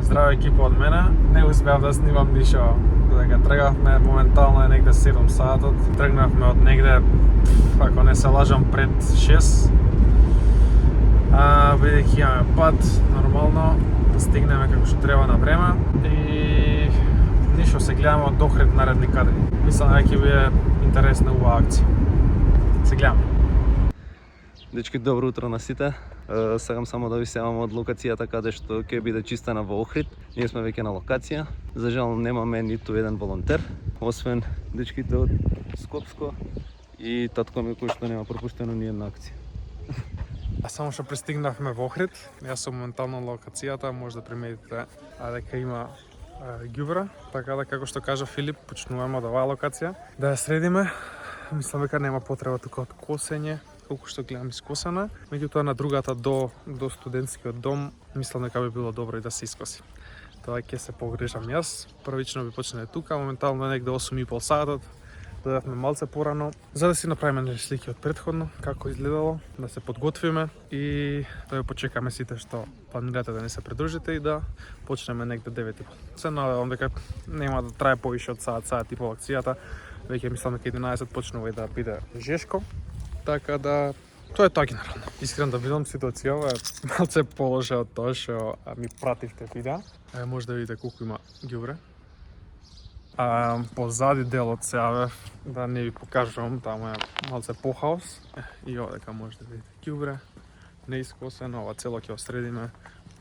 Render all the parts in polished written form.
Здраво екипа од мене. Не успеав да снимам ништо. Додека тргавме, моментално е негде 7 сатот. Тргнавме од негде, ако не се лажам, пред 6. Бидејќи имаме пат, нормално, да стигнеме како што треба на време. И ништо, се гледаме од Охрид наредни кадри. Мислам дека ќе биде интересна ова акција. Се гледаме. Дечки, добро утро на сите. Сакам само да ви се јавам од локацијата каде што ќе биде чистена во Охрид. Ние сме веќе на локација. За жал немаме ниту еден волонтер, освен дечките од Скопско и татко ми кој што нема пропуштено ни една акција. Само што пристигнавме во Охрид, јас сум моментално на локацијата, може да приметите дека има ѓубра, така да како што кажа Филип, почнуваме од оваа локација да ја средиме. Мислам дека нема потреба тука од косење, колку што гледам искосена. Меѓутоа на другата до студентскиот дом, мислам дека би било добро и да се искоси. Тоа ќе се погрижам јас. Првично би почнеме тука, моментално негде 8,5 сатот. Дојдовме малце порано, за да си направиме слики од претходно, како изгледало, да се подготвиме и да ја почекаме сите што планирате да не се придружите и да почнеме негде 9:30. Се надевам дека нема да трае повише од саат и пол акцијата. Веќе мислам дека 11 почнува и да биде жешко. Така да, тоа е тоа генерално. Искрено да видам, ситуацијава е малце полоша од тоа што ми пративте видеа. Може да видите колку има ѓубре. Позади делот се јавев, да не ви покажувам, таму е малце похаос. И овдека може да видите ѓубре, неискосено, ова цело ќе осредиме,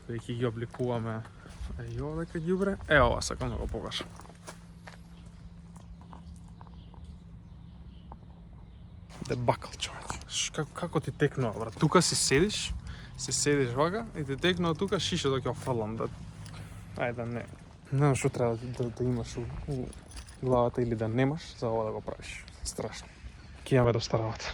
веќе ги обликуваме. И овдека ѓубре, ова сакам да го покажам. Дебакл, човек. Како ти текнува, брат? Тука си седиш вака и ти текнува тука шишето ќе офрлам. Ајде, не. Не знам што треба да имаш у главата или да немаш за ова да го правиш. Страшно. Ке имаме доста работа.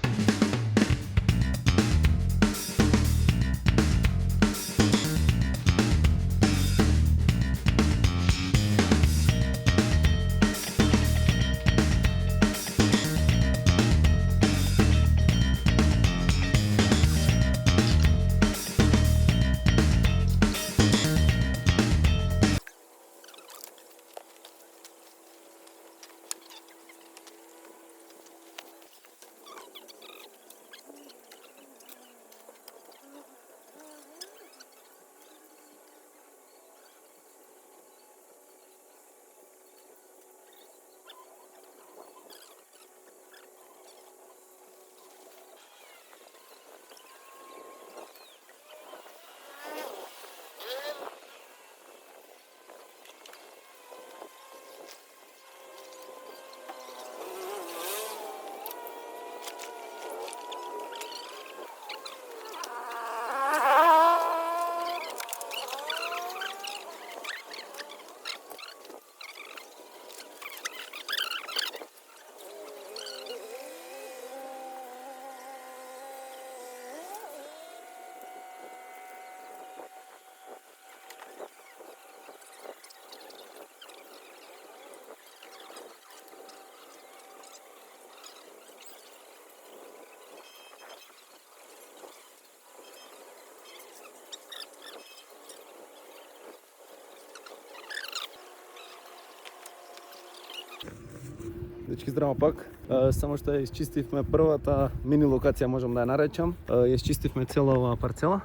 Дечки, здраво пак. Само што ја изчистивме првата мини локација, можам да ја наречам. Ја изчистивме цела оваа парцела.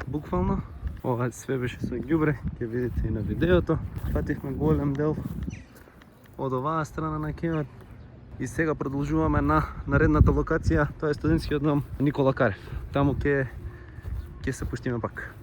Буквално. Ова све беше со ѓубре, ќе видите и на видеото. Фативме голем дел од оваа страна на кејот. И сега продолжуваме на наредната локација, тоа е студентскиот дом Никола Карев. Таму ќе се пуштиме пак.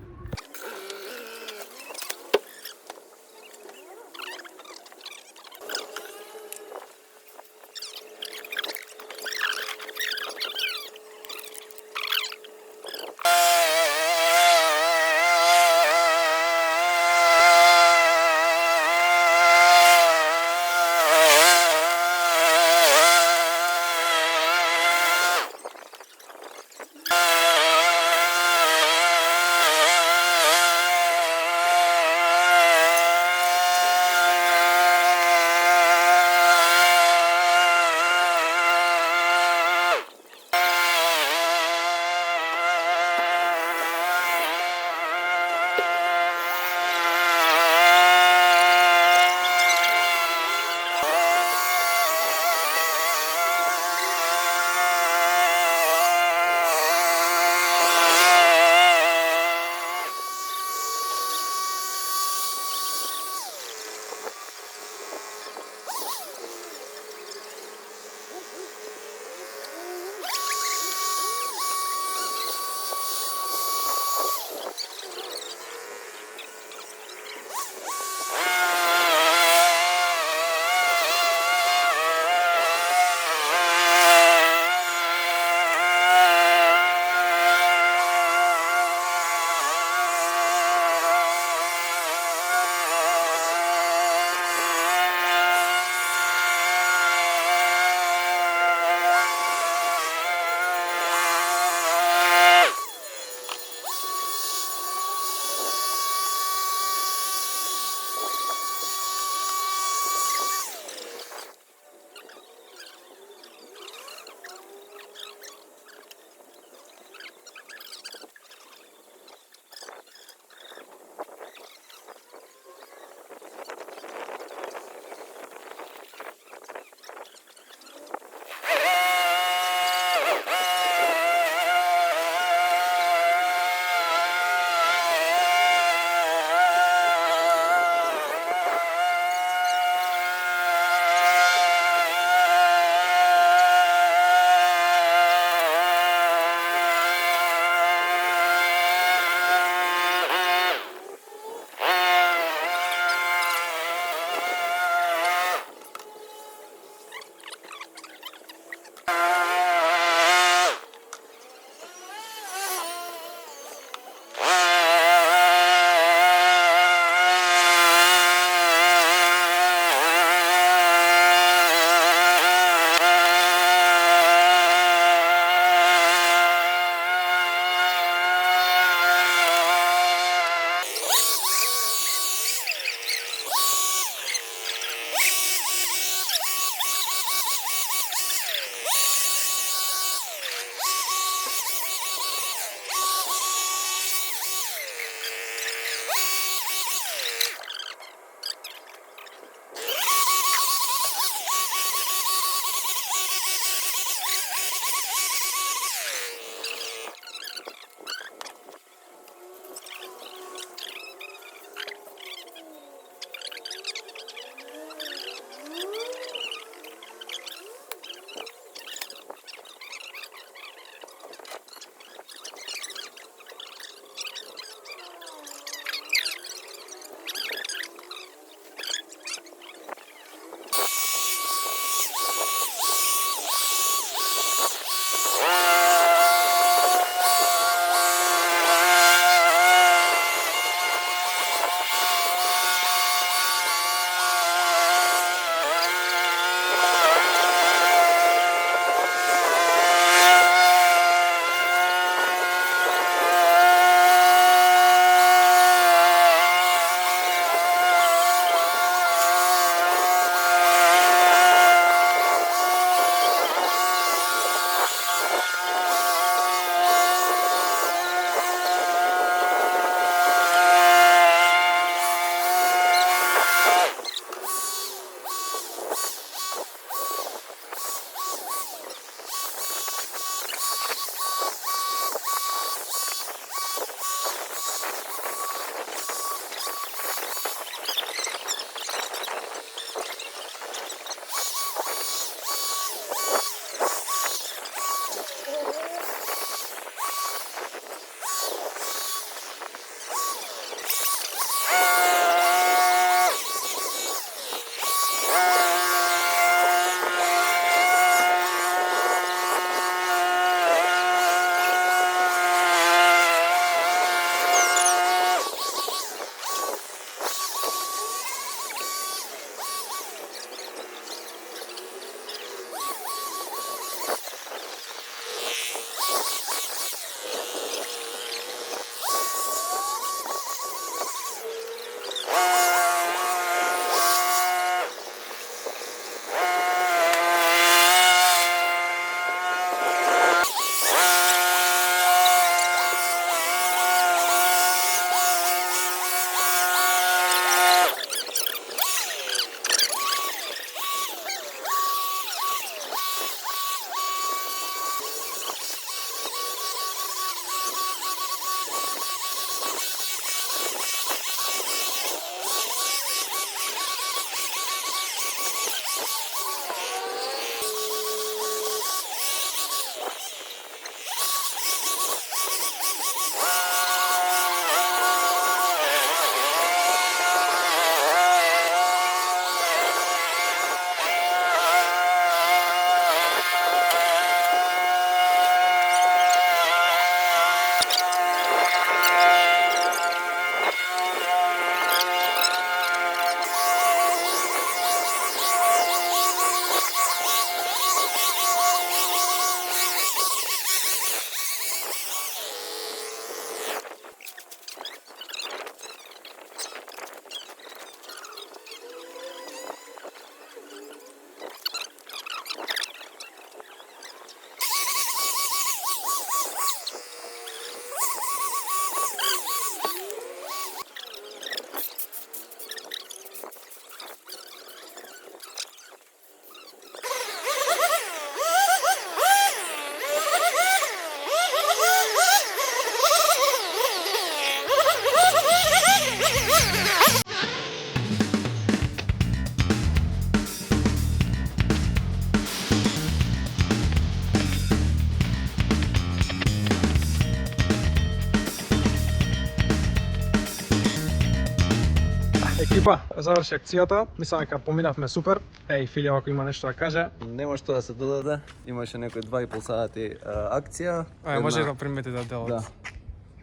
Екипа, заврши акцијата. Мислам дека поминавме супер. Еј, Филип, ако има нешто да каже. Нема што да се додаде. Имаше некои 2,5 сати акција. Може да приметите делот. Да.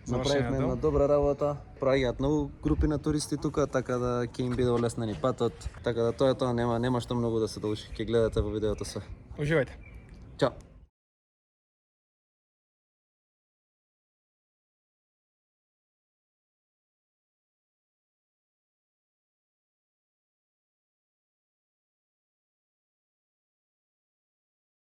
Направивме една добра работа. Праќаат многу групи на туристи тука, така да ќе им биде олеснени патот. Така да тоа е тоа, нема што многу да се должи. Ќе гледате во видеото све. Уживајте. Чао.